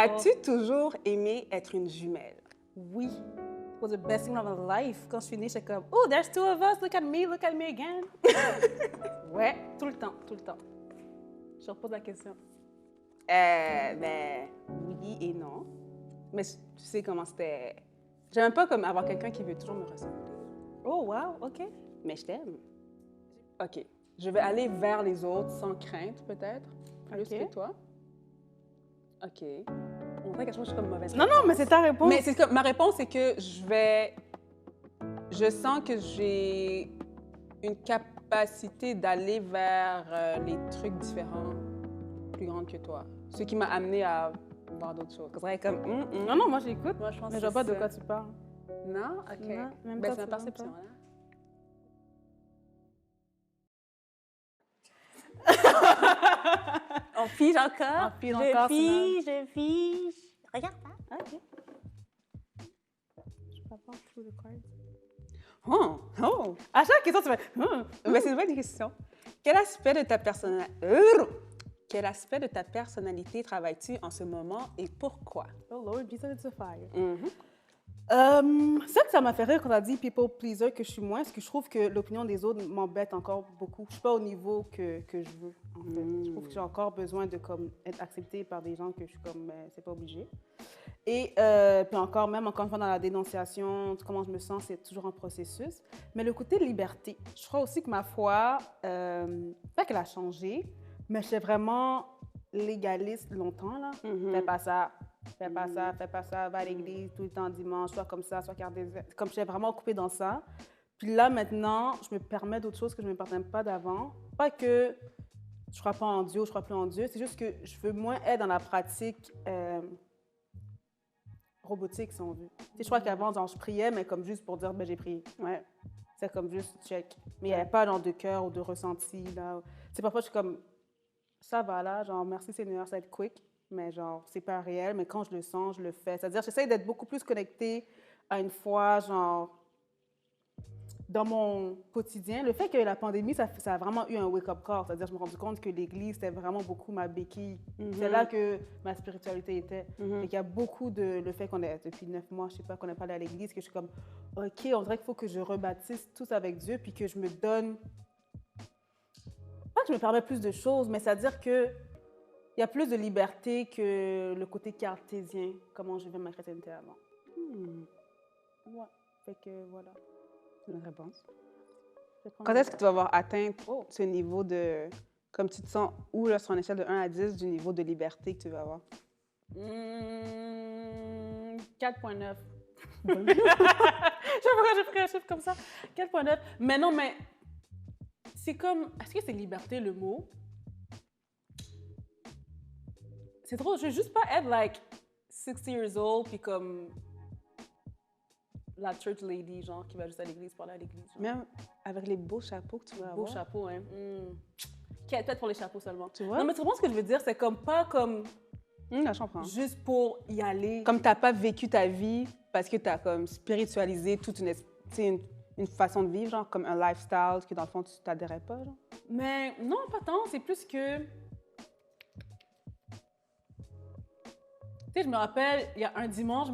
As-tu toujours aimé être une jumelle? Oui. It was the best thing of my life. Quand je suis née, j'étais comme, oh, there's two of us, look at me again. Ouais, tout le temps, tout le temps. Je repose la question. Ben, oui et non. Mais tu sais comment c'était... J'aime pas comme avoir quelqu'un qui veut toujours me ressembler. Oh, wow, OK. Mais je t'aime. OK. Je vais aller vers les autres sans crainte, peut-être, plus OK. que toi. OK. On dirait que je suis comme mauvaise Non, réponse. mais c'est ta réponse. Mais c'est comme, ma réponse, c'est que je sens que j'ai une capacité d'aller vers les trucs différents, plus grandes que toi. Ce qui m'a amené à voir d'autres choses. C'est vrai, comme, Non, moi, j'écoute. Moi, je pense Mais que je vois pas c'est de ça. quoi tu parles. Non? OK. Non, même Ben, toi, c'est ma tu perception, vois là. On fige encore. On fige encore, Je fige. Regarde ça. OK. Je peux pas through the cards. Oh! À chaque question, tu fais, Ben, c'est une bonne question. Quel aspect de ta personnalité travailles-tu en ce moment et pourquoi? Oh Lord, Jesus, it's a fire. Mhm. Ça que ça m'a fait rire quand tu as dit people pleaser que je suis moins, parce que je trouve que l'opinion des autres m'embête encore beaucoup. Je suis pas au niveau que je veux, en fait. Je trouve que j'ai encore besoin de comme, être acceptée par des gens que je suis comme, c'est pas obligé. Et puis encore une fois dans la dénonciation, comment je me sens, c'est toujours un processus. Mais le côté liberté, je crois aussi que ma foi, pas qu'elle a changé, mais j'étais vraiment légaliste longtemps, là. Fais pas ça, fais pas ça, fais pas ça, va à l'église tout le temps dimanche, soit comme ça, soit comme j'étais vraiment coupée dans ça. Puis là, maintenant, je me permets d'autres choses que je ne me permettais pas d'avant. Pas que je crois pas en Dieu ou je crois plus en Dieu, c'est juste que je veux moins être dans la pratique robotique, si on veut. Tu sais, je crois qu'avant, genre, je priais, mais comme juste pour dire, ben, j'ai prié. Ouais. C'est comme juste check. Mais il n'y avait pas genre, de cœur ou de ressenti, là. C'est parfois, je suis comme, ça va là, genre, merci Seigneur, ça va être quick, mais genre, c'est pas réel, mais quand je le sens, je le fais. C'est-à-dire, j'essaie d'être beaucoup plus connectée à une foi, genre, dans mon quotidien. Le fait que la pandémie, ça a vraiment eu un wake-up call. C'est-à-dire, je me suis rendu compte que l'Église, c'était vraiment beaucoup ma béquille. C'est là que ma spiritualité était. Et qu'il y a beaucoup de... Le fait qu'on est, depuis 9 mois, je sais pas, qu'on n'est pas allé à l'Église, que je suis comme, OK, on dirait qu'il faut que je rebâtisse tout avec Dieu, puis que je me donne... Pas que je me permets plus de choses, mais c'est-à-dire que il y a plus de liberté que le côté cartésien, comment je vivais ma chrétienté avant. Ouais, fait que voilà. Une réponse. Quand est-ce que tu vas avoir atteint ce niveau de... Comme tu te sens où, là, sur une échelle de 1 à 10, du niveau de liberté que tu vas avoir? 4.9. Je sais pas pourquoi j'ai pris un chiffre comme ça. 4.9. Mais non, mais c'est comme... Est-ce que c'est liberté, le mot? C'est trop... Je veux juste pas être, like, 60 years old, puis comme... la church lady, genre, qui va juste à l'église pour aller à l'église. Genre. Même avec les beaux chapeaux que tu vas avoir. Beaux chapeaux, hein. Peut-être pour les chapeaux seulement. Tu vois? Non, mais tu comprends ce que je veux dire? C'est comme pas comme... Là, je comprends. Juste pour y aller. Comme tu n'as pas vécu ta vie parce que tu as comme spiritualisé toute une façon de vivre, genre comme un lifestyle que dans le fond, tu t'adhérais pas, genre? Mais non, pas tant. C'est plus que... Tu sais, je me rappelle, il y a un dimanche, je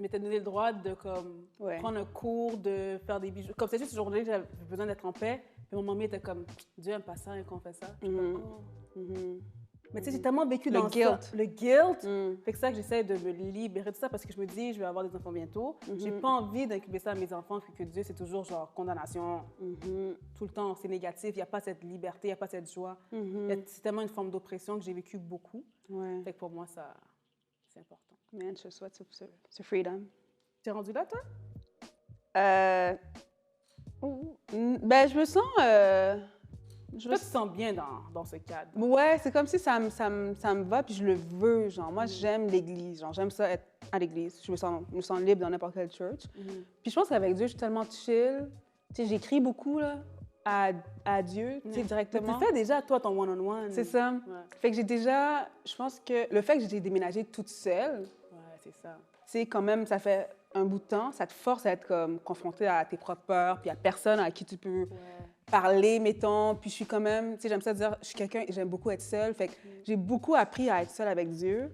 m'étais donné le droit de comme, prendre un cours, de faire des bijoux. Comme c'est juste aujourd'hui que j'avais besoin d'être en paix. Puis mon mamie était comme, Dieu aime pas ça et qu'on fait ça. Je suis comme, Mais tu sais, j'ai tellement vécu dans guilt. Ça. Le guilt. Fait que ça que j'essaie de me libérer de ça parce que je me dis, je vais avoir des enfants bientôt. J'ai pas envie d'incuber ça à mes enfants, que Dieu, c'est toujours genre condamnation. Tout le temps, c'est négatif. Il n'y a pas cette liberté, il n'y a pas cette joie. C'est tellement une forme d'oppression que j'ai vécu beaucoup. Fait que pour moi, ça... c'est important. Man, je souhaite ce freedom. T'es rendu là, toi? Ben, je me sens... Je me sens bien dans ce cadre. Ouais, c'est comme si ça me va, puis je le veux, genre. Moi, j'aime l'Église, genre. J'aime ça être à l'Église. Je me sens libre dans n'importe quelle church. Puis je pense qu'avec Dieu, je suis tellement chill. Tu sais, j'écris beaucoup, là, à Dieu, tu sais, directement. Tu fais déjà, toi, ton one-on-one. C'est ça. Ouais. Fait que j'ai déjà... Je pense que le fait que j'ai déménagé toute seule... Ouais, c'est ça. Tu sais, quand même, ça fait un bout de temps, ça te force à être comme confrontée à tes propres peurs, puis à personne à qui tu peux parler, mettons. Puis je suis quand même... Tu sais, j'aime ça dire, je suis quelqu'un... J'aime beaucoup être seule. Fait que j'ai beaucoup appris à être seule avec Dieu.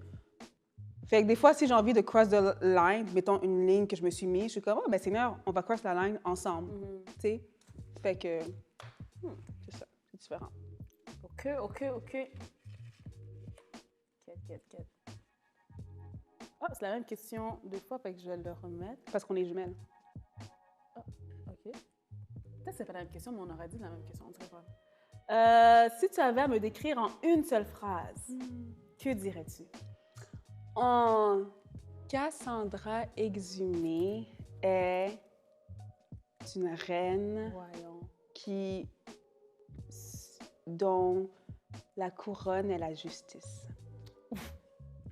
Fait que des fois, si j'ai envie de cross the line, mettons une ligne que je me suis mise, je suis comme, oh, ben Seigneur, on va cross la line ensemble. Tu sais? Fait que, c'est ça, c'est différent. OK. Quête. Ah, c'est la même question deux fois, fait que je vais le remettre. Parce qu'on est jumelles. OK. Peut-être que c'est pas la même question, mais on aurait dit la même question. On dirait pas. Si tu avais à me décrire en une seule phrase, que dirais-tu? Cassandra Exhumée est une reine dont la couronne est la justice.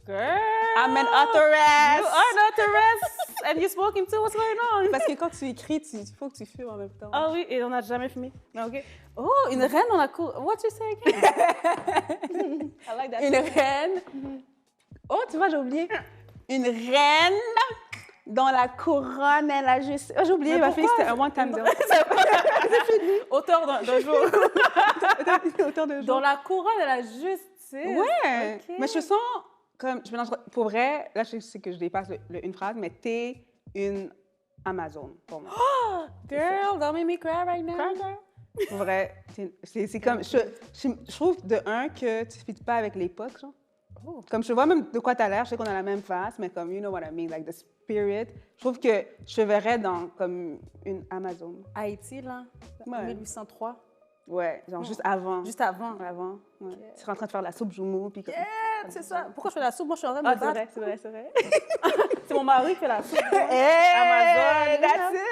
Girl! I'm an authoress! You are an authoress! And you smoking too? What's going on? Parce que quand tu écris, il faut que tu fumes en même temps. Ah oui, et on n'a jamais fumé. OK. Oh, une reine dans la cour. What you say again? I like that. Une reine. Oh, tu vois, j'ai oublié. Une reine dont la couronne est la justice. Oh, j'ai oublié, ma fille, c'était un one-time deal. C'est fini. Auteur d'un jour. Auteur d'un jour. Dont la couronne est la justice. Ouais. Okay. Mais je sens comme, je mélange, pour vrai, là, je sais que je dépasse une phrase, mais t'es une Amazon pour moi. Oh, girl, don't make me cry right now. Cry, girl. Pour vrai, c'est comme, je trouve de un que tu ne fites pas avec l'époque, genre. Oh. Comme je vois même de quoi tu as l'air, je sais qu'on a la même face, mais comme, you know what I mean, like the spirit. Je trouve que je te verrais dans comme une Amazon. Haïti, là, en 1803. Ouais, genre juste avant. Juste avant. Avant, ouais. Okay. Tu serais en train de faire la soupe Jumeau, puis comme... Yeah, c'est ça. Pourquoi je fais la soupe? Moi, je suis en train de me battre. C'est vrai. C'est mon mari qui fait la soupe. Hey, Amazon! That's it!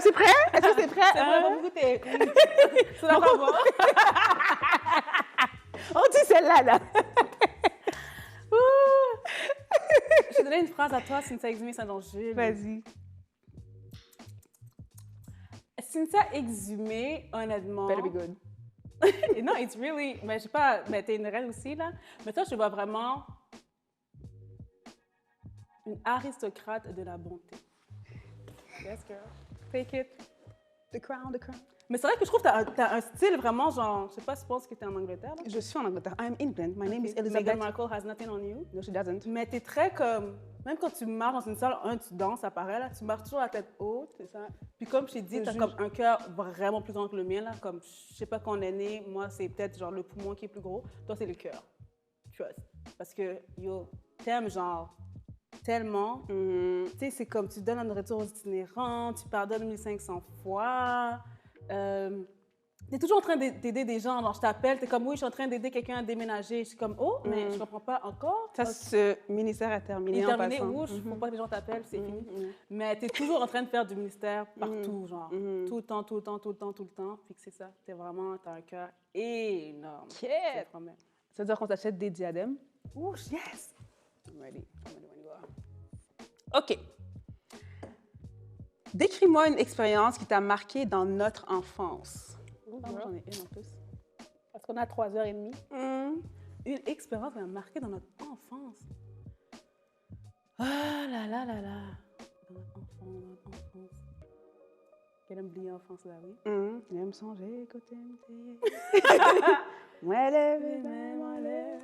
C'est prêt? Est-ce que c'est prêt? C'est vrai, on va goûter. C'est la première. On dit celle-là, là. Je vais donner une phrase à toi, Cynthia Exhumée Saint-Don-Jules. Vas-y. Cynthia Exhumée, honnêtement... Better be good. Non, it's really... Mais je sais pas, mais t'es une reine aussi, là. Mais toi, je te vois vraiment une aristocrate de la bonté. Yes, girl. Take it. The crown. Mais c'est vrai que je trouve que t'as un style vraiment genre... Je sais pas si tu penses que t'es en Angleterre, là. Je suis en Angleterre. I'm England. My name is Elizabeth. Meghan Markle has nothing on you. No, she doesn't. Mais t'es très comme... Même quand tu marches dans une salle, tu danses, ça paraît, là. Tu marches toujours la tête haute. C'est ça. Puis comme je t'ai dit, t'as comme un cœur vraiment plus grand que le mien, là. Comme, je sais pas quand on est né, moi, c'est peut-être genre le poumon qui est plus gros. Toi, c'est le cœur. Trust. Parce que, yo, t'aimes genre tellement. Tu sais, c'est comme tu donnes la nourriture aux itinérants, tu pardonnes 1500 fois. T'es toujours en train d'aider des gens. Alors, je t'appelle, t'es comme, oui, je suis en train d'aider quelqu'un à déménager. Je suis comme, oh, mais je comprends pas encore. Ça, ce ministère est terminé en passant. Faut pas que les gens t'appellent, c'est fini. Mais t'es toujours en train de faire du ministère partout, genre. Tout le temps. Puis que c'est ça. T'as un cœur énorme. Yeah. Ça veut dire qu'on t'achète des diadèmes? Oh, yes! I'm ready. OK. Décris-moi une expérience qui t'a marqué dans notre enfance. J'en ai une en plus. Parce qu'on a 3h30. Une expérience qui m'a marqué dans notre enfance. Ah là. Dans notre enfance. Quelle oubliée enfance là, oui. J'aime songer côté moi lève, moi lève.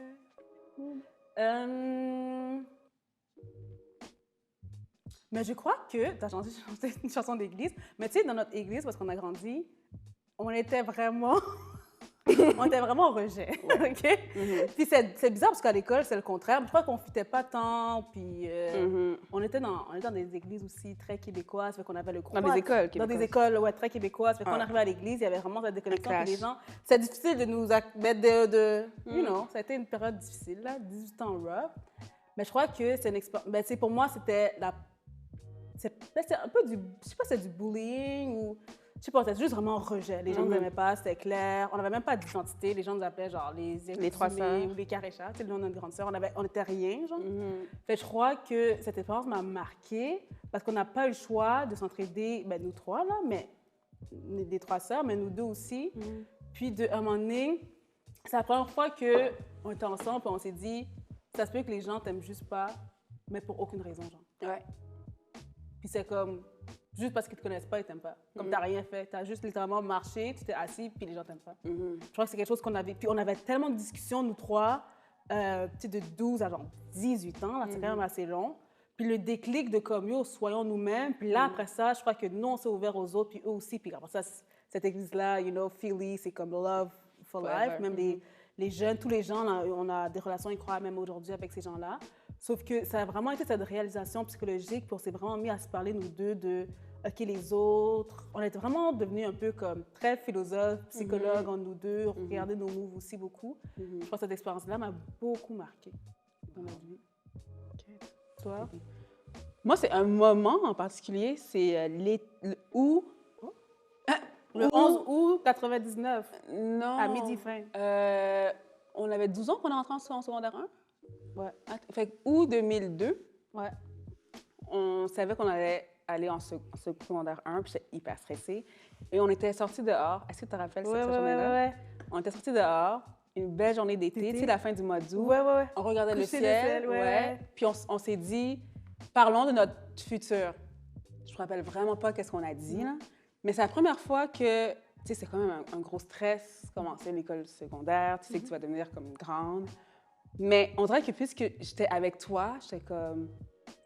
Mais je crois que tu as chanté une chanson d'église. Mais tu sais, dans notre église, parce qu'on a grandi, on était vraiment au rejet, OK? Puis c'est bizarre parce qu'à l'école, c'est le contraire. Je crois qu'on ne fitait pas tant, puis on était dans des églises aussi très québécoises, fait qu'on avait le groupe. Dans des écoles québécoises. Dans des écoles, ouais, très québécoises. Fait qu'on arrivait à l'église, il y avait vraiment cette déconnexion avec les gens. C'est difficile de nous mettre you know, ça a été une période difficile, là, 18 ans rough. Mais je crois que c'est une expérience... Ben, pour moi, c'était un peu du... Je sais pas si c'est du bullying ou... Je sais pas, c'était juste vraiment rejet. Les gens ne nous aimaient pas, c'était clair. On n'avait même pas d'identité. Les gens nous appelaient genre les trois sœurs ou les caréchats. Tu sais, le nom de notre grande sœur. On n'était rien, genre. Fait, je crois que cette expérience m'a marquée parce qu'on n'a pas eu le choix de s'entraider, ben, nous trois, là, mais les trois sœurs, mais nous deux aussi. Puis, à un moment donné, c'est la première fois qu'on était ensemble et on s'est dit, ça se peut que les gens t'aiment juste pas, mais pour aucune raison, genre. Ouais. Puis c'est comme... Juste parce qu'ils ne te connaissent pas, ils ne t'aiment pas. Comme tu n'as rien fait. Tu as juste littéralement marché, tu t'es assis, puis les gens ne t'aiment pas. Je crois que c'est quelque chose qu'on avait. Puis on avait tellement de discussions, nous trois, de 12 à genre 18 ans, là, c'est quand même assez long. Puis le déclic de comme, yo, soyons nous-mêmes. Puis là, après ça, je crois que nous, on s'est ouvert aux autres, puis eux aussi. Puis après ça, cette église-là, you know, Philly, c'est comme love for life. Même les jeunes, tous les gens, là, on a des relations incroyables même aujourd'hui avec ces gens-là. Sauf que ça a vraiment été cette réalisation psychologique, puis on s'est vraiment mis à se parler, nous deux, de OK, les autres. On était vraiment devenus un peu comme très philosophes, psychologues en nous deux. On regardait nos moves aussi beaucoup. Je crois que cette expérience-là m'a beaucoup marquée dans ma vie. Toi? Moi, c'est un moment en particulier, c'est le 11 août 99, non, à midi fin. On avait 12 ans qu'on est rentré en secondaire 1. Ouais. Fait que août 2002, Ouais. on savait qu'on allait aller en secondaire 1, puis j'étais hyper stressée. Et on était sortis dehors. Est-ce que tu te rappelles cette journée-là? Ouais. On était sortis dehors, une belle journée d'été, tu sais, la fin du mois d'août. Ouais. On regardait le Coucher ciel, ouais. Puis on s'est dit, parlons de notre futur. Je me rappelle vraiment pas qu'est-ce qu'on a dit, là. Mais c'est la première fois que, tu sais, c'est quand même un gros stress, commencer l'école secondaire, tu sais que tu vas devenir comme grande. Mais on dirait que puisque j'étais avec toi, j'étais comme,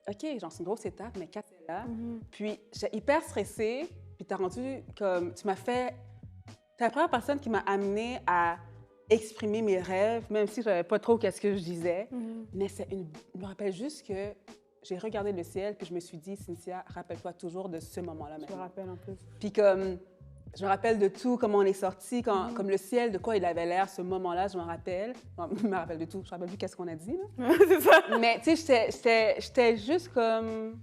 OK, genre, c'est une grosse étape, mais Kat est là. Puis j'étais hyper stressée, puis t'as rendu comme, t'es la première personne qui m'a amenée à exprimer mes rêves, même si je savais pas trop qu'est-ce que je disais. Mais je me rappelle juste que j'ai regardé le ciel, puis je me suis dit, Cynthia, rappelle-toi toujours de ce moment-là. Je me rappelle en plus. Puis comme, je me rappelle de tout, comment on est sorti, comme le ciel, de quoi il avait l'air, ce moment-là, je me rappelle. Je me rappelle de tout, je me rappelle plus qu'est-ce qu'on a dit, là. C'est ça. Mais tu sais, j'étais juste comme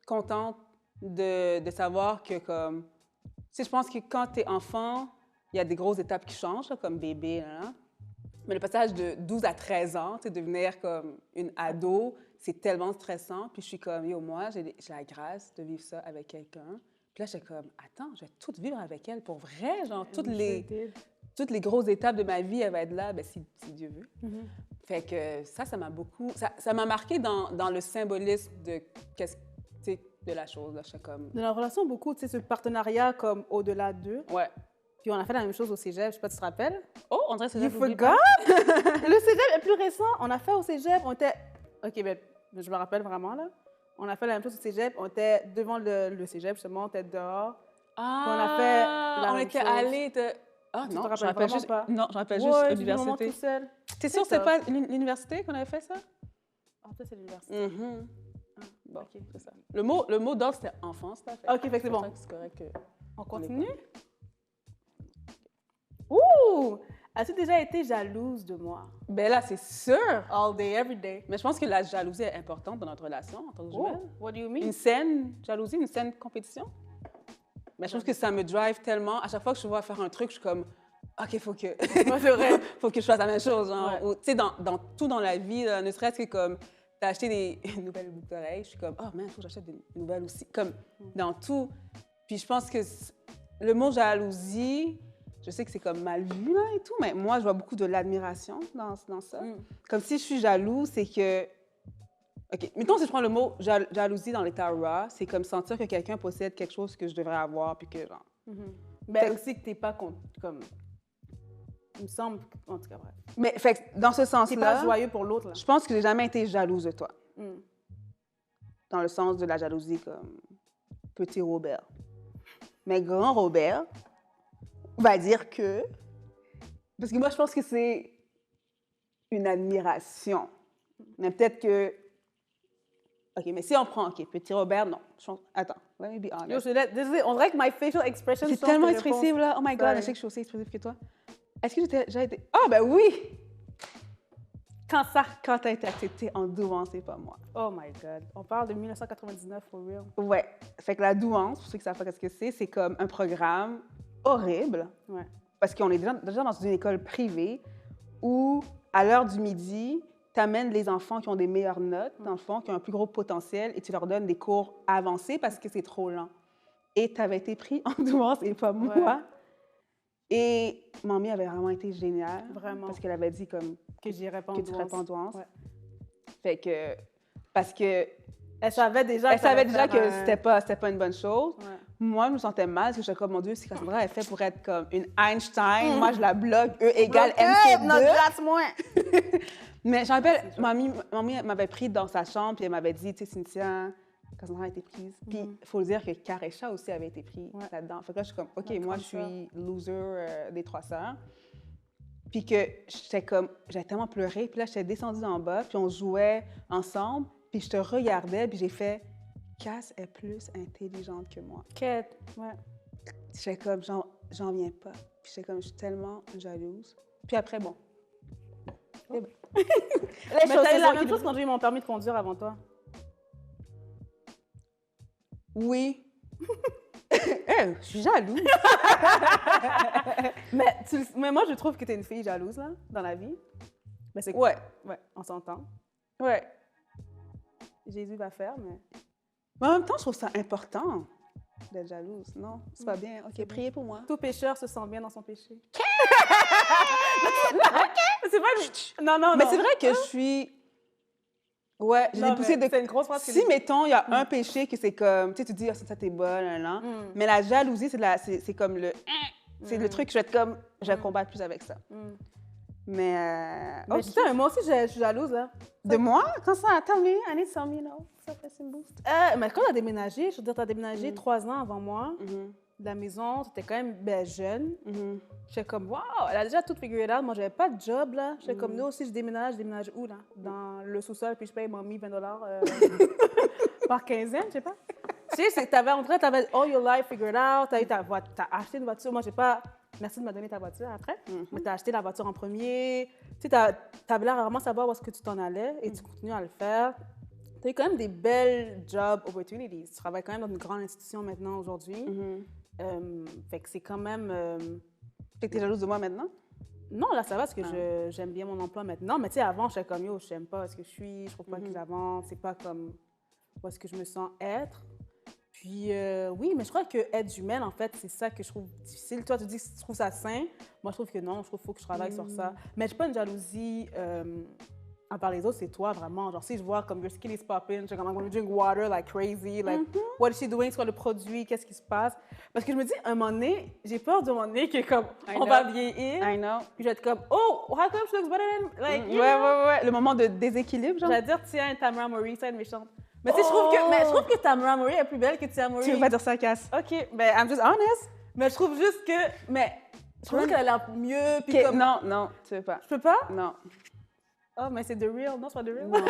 contente de savoir que comme, tu sais, je pense que quand t'es enfant, il y a des grosses étapes qui changent, là, comme bébé, là. Mais le passage de 12 à 13 ans, tu sais, devenir comme une ado, c'est tellement stressant. Puis je suis comme, yo, moi, j'ai la grâce de vivre ça avec quelqu'un. Puis là, j'étais comme, attends, je vais tout vivre avec elle pour vrai. Genre, toutes les grosses étapes de ma vie, elle va être là, ben, si Dieu veut. Fait que ça m'a beaucoup... Ça m'a marqué dans le symbolisme de la chose. Là, j'étais comme... Dans la relation, beaucoup, tu sais, ce partenariat comme au-delà d'eux. Ouais. Puis on a fait la même chose au cégep, je sais pas si tu te rappelles. Oh, on dirait que c'est You forgot? Le cégep est plus récent. On a fait au cégep, on était... OK, ben, je me rappelle vraiment, là. On a fait la même chose au cégep. On était devant le cégep, justement, on était dehors. Ah! Puis on a fait la on même était chose. allés... Ah Tu non, te rappelles je rappelle vraiment juste... pas? Non, je rappelle Ouais, juste du l'université. moment tout seul. T'es sûre que c'est pas l'université qu'on avait fait ça? Ah, peut-être c'est l'université. Bon, OK. c'est ça. Le mot d'ordre, c'était enfance, là. OK, fait que c'est bon. C'est correct que... On continue? Ouh! As-tu déjà été jalouse de moi? Ben là, c'est sûr! All day, every day. Mais je pense que la jalousie est importante dans notre relation en tant que jumelles. What do you mean? Une saine jalousie, une saine compétition. Mais je trouve que ça me drive tellement. À chaque fois que je vois faire un truc, je suis comme, OK, faut que C'est vrai. faut que je fasse la même chose. Genre. Ouais. Ou, tu sais, dans tout dans la vie, là, ne serait-ce que comme, t'as acheté des nouvelles boucles d'oreilles, je suis comme, oh, man, il faut que j'achète des nouvelles aussi. Comme dans tout. Puis je pense que le mot jalousie, je sais que c'est comme mal vu là, et tout, mais moi, je vois beaucoup de l'admiration dans ça. Comme si je suis jaloux, c'est que... OK, mettons si je prends le mot jalousie dans l'état raw, c'est comme sentir que quelqu'un possède quelque chose que je devrais avoir, puis que genre... Ben aussi que t'es pas comme... Il me semble, en tout cas, bref. Mais fait que dans ce T'es pas sens-là, joyeux pour l'autre, là. je pense que j'ai jamais été jalouse de toi. Dans le sens de la jalousie comme petit Robert. Mais grand Robert va dire que... Parce que moi, je pense que c'est une admiration. Mais peut-être que... OK, mais si on prend... OK, petit Robert, non. Attends, let me be honest. Yo, désolé, on dirait que my facial expression C'est change tellement tes réponses. expressif, là. Oh my God, Sorry. je sais que je suis aussi expressive que toi. Est-ce que j'ai déjà été... Ah, ben oui! Quand ça? Quand t'as été acceptée en douance, c'est pas moi. Oh my God. On parle de 1999, for real. Ouais. Fait que la douance, pour ceux qui savent pas ce que c'est comme un programme horrible. Ouais. Parce qu'on est déjà dans une école privée où, à l'heure du midi, tu amènes les enfants qui ont des meilleures notes, dans le fond, qui ont un plus gros potentiel, et tu leur donnes des cours avancés parce que c'est trop lent. Et tu avais été pris en douance et pas moi. Ouais. Et mamie avait vraiment été géniale. Vraiment. Parce qu'elle avait dit comme Que j'irais pas en que tu serais pas en douance. Ouais. Fait que... Parce que... Elle savait déjà Elle savait que déjà que c'était pas une bonne chose. Ouais. moi, je me sentais mal parce que j'étais comme, mon Dieu, si Cassandra est faite pour être comme une Einstein, moi, je la bloque, E égale MC2. Notre glace moins. Mais je me rappelle, mamie m'avait pris dans sa chambre puis elle m'avait dit, tu sais, Cynthia, Cassandra a été prise. Puis il faut le dire que Karesha aussi avait été pris là-dedans. Fait que là, je suis comme, OK, moi, je suis loser des 3 sœurs. Puis que j'avais tellement pleuré. Puis là, j'étais descendue en bas, puis on jouait ensemble. Puis je te regardais, puis j'ai fait, Cass est plus intelligente que moi. Quête, ouais. J'étais comme, j'en viens pas. Puis j'étais comme, je suis tellement jalouse. Puis après, bon. Mais t'as eu la même chose quand j'ai eu mon permis de conduire avant toi. Oui. Je suis jalouse. mais moi, je trouve que t'es une fille jalouse, là, dans la vie. Mais c'est Ouais, on s'entend. ouais. Jésus va faire, mais... Mais en même temps, je trouve ça important d'être jalouse, non? C'est pas bien. OK, priez pour moi. Tout pécheur se sent bien dans son péché. C'est pas... Non. Mais c'est vrai que je suis... Ouais, je l'ai poussé de... C'est une grosse phrase. Si, mettons, il y a un péché que c'est comme... Tu sais, tu dis, ah, ça, t'es bonne, là. Mais la jalousie, c'est comme le... C'est le truc que je vais être comme... Je vais combattre plus avec ça. Mais putain, moi aussi, je suis jalouse, là. De moi? Quand ça... Tell me, I need some, you know. Ça fait une boost. Mais quand t'as déménagé, je veux dire, t'as déménagé 3 ans avant moi. De la maison, t'étais quand même jeune. J'étais comme, wow, elle a déjà tout figuré out. Moi, j'avais pas de job, là. J'étais comme, nous aussi, je déménage où, là? Dans le sous-sol, puis je paye mamie $20 par quinzaine, je sais pas. Tu sais, t'avais all your life figured out, t'as acheté une voiture. Moi, j'ai pas... Merci de me donner ta voiture après. Mais t'as acheté la voiture en premier. Tu sais, t'avais l'air à vraiment savoir où est-ce que tu t'en allais et tu continues à le faire. T'as eu quand même des belles job opportunities. Tu travailles quand même dans une grande institution maintenant, aujourd'hui. Fait que c'est quand même... Fait que t'es jalouse de moi maintenant? Non, là, ça va parce que j'aime bien mon emploi maintenant. Mais tu sais, avant, j'étais comme, yo, je n'aime pas ce que je suis, je trouve pas que j'avance, c'est pas comme où est-ce que je me sens être. Puis, oui, mais je crois que être jumelle, en fait, c'est ça que je trouve difficile. Toi, tu dis que tu trouves ça sain. Moi, je trouve que non, je trouve qu'il faut que je travaille sur ça. Mais je n'ai pas une jalousie envers les autres, c'est toi, vraiment. Genre, si je vois comme your skin is popping, je suis comme, I'm gonna drink water like crazy, like, what is she doing, c'est quoi le produit, qu'est-ce qui se passe? Parce que je me dis, un moment donné, j'ai peur d'un moment donné que, comme, on va vieillir. I know. Puis je vais être comme, oh, how come she looks better than, like, ouais. Le moment de déséquilibre, genre. Je vais dire, tiens, Tamara Mowry, ça, elle est méchante. Mais tu sais, je trouve que Tamara Mowry est plus belle que Tia Mowry. Tu veux pas dire ça, Cass? OK, ben, I'm just honest. Mais je trouve juste que, je trouve qu'elle a l'air mieux, puis comme... Non, tu veux pas. Je peux pas? Non. Oh, mais c'est The Real. Non, c'est pas The Real. Non, non,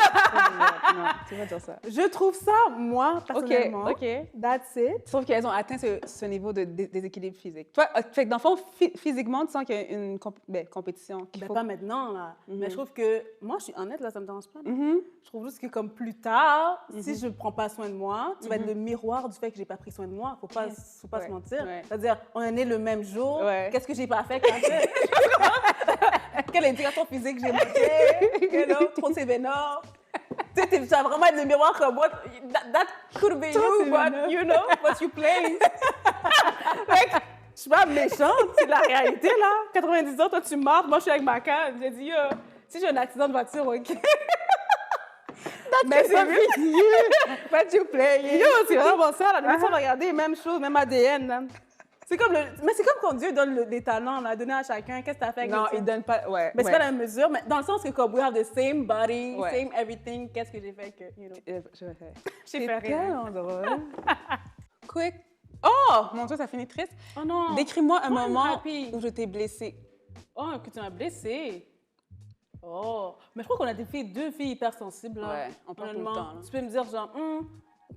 tu veux pas dire ça. Je trouve ça, moi, personnellement. OK. That's it. Sauf qu'elles ont atteint ce niveau de déséquilibre physique. Toi, fait que dans le fond, physiquement, tu sens qu'il y a une compétition. Pas maintenant, là. Mais je trouve que, moi, je suis honnête, là, ça me dérange pas. Je trouve juste que, comme plus tard, si je ne prends pas soin de moi, tu vas être le miroir du fait que j'ai pas pris soin de moi. Faut pas se mentir. C'est-à-dire, on est né le même jour. Qu'est-ce que j'ai pas fait quand Quelle indication physique j'ai manqué? Trop de sévénor. Tu sais, tu vas vraiment être le miroir comme moi. That could be you, but you know, but you play. Je suis pas méchante, c'est la réalité, là. 90 ans, toi, tu mords, moi, je suis avec ma canne. J'ai dit, si j'ai un accident de voiture, OK. Mais c'est vieux. But you play. Yo, c'est vraiment ça, là. Mais ça, regardez, même chose, même ADN, là. C'est comme mais c'est comme quand Dieu donne des talents, là, donner à chacun. Qu'est-ce que tu as fait avec Non, il donne pas. Ouais. Mais c'est pas la même mesure, mais dans le sens que comme we have the same body, same everything. Qu'est-ce que j'ai fait que, you know? J'ai fait rien. C'est drôle. Quick. Oh, mon Dieu, ça finit triste. Oh non. Décris-moi un moment où je t'ai blessée. Oh, que tu m'as blessée. Oh, mais je crois qu'on a deux filles hyper sensibles. Là. Ouais, on parle tout le temps. Là. Tu peux me dire genre,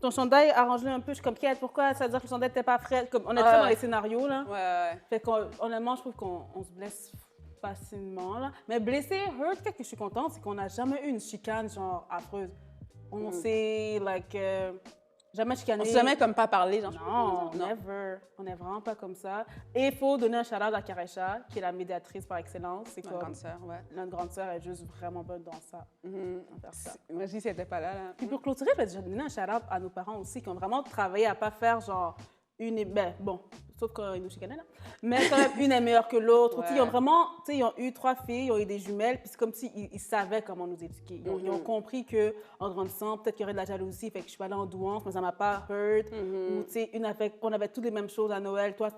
ton chandail, arrange-le un peu. Je suis comme, Kate, pourquoi? Ça veut dire que le chandail n'était pas frais. Comme, on est très dans les scénarios, là. Ouais. Fait qu'honnêtement, je trouve qu'on se blesse facilement, là. Mais blessé, hurt, qu'est-ce que je suis contente, c'est qu'on n'a jamais eu une chicane, genre, affreuse. On s'est, like, jamais chicané. On s'est jamais comme pas parlé, genre. Non, never. On n'est vraiment pas comme ça. Et il faut donner un shout-out à Karesha, qui est la médiatrice par excellence. C'est notre grande sœur, ouais. Notre grande sœur est juste vraiment bonne dans ça. Moi, je dis si elle n'était pas là. Puis pour clôturer, je vais donner un shout-out à nos parents aussi, qui ont vraiment travaillé à pas faire, genre, bon, sauf quand ils nous chicanaient, là. Mais quand même, une est meilleure que l'autre. Ouais. Ils ont vraiment, ils ont eu 3 filles, ils ont eu des jumelles, puis c'est comme s'ils ils savaient comment nous éduquer. Ils ont compris qu'en grandissant, peut-être qu'il y aurait de la jalousie, fait que je suis pas allée en douance, mais ça m'a pas hurt. Ou, tu sais, on avait toutes les mêmes choses à Noël. Toi,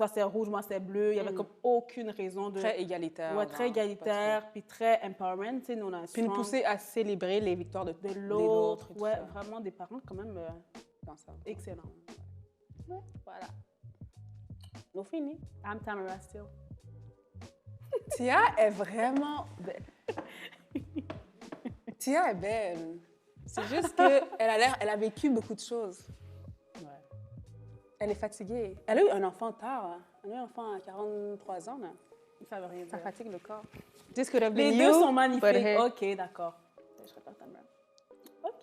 c'est rouge, moi, c'est bleu. Il y avait comme aucune raison de... Très égalitaire. Ouais, très égalitaire, puis très empowerment, tu sais, nous, on a un Puis nous strong pousser à célébrer les victoires de l'autre. et tout Ouais, ça. vraiment des parents quand même Dans ça. excellents. Ouais, voilà. Nous fini. I'm Tamara still. Tia est vraiment belle. Tia est belle. C'est juste qu'elle a vécu beaucoup de choses. Ouais. Elle est fatiguée. Elle a eu un enfant tard. Hein. Elle a eu un enfant à 43 ans. Là. Ça veut rien dire. Ça fatigue le corps. This could have Les been deux you, sont but magnifiques. hey. OK, d'accord. Je préfère Tamara. OK.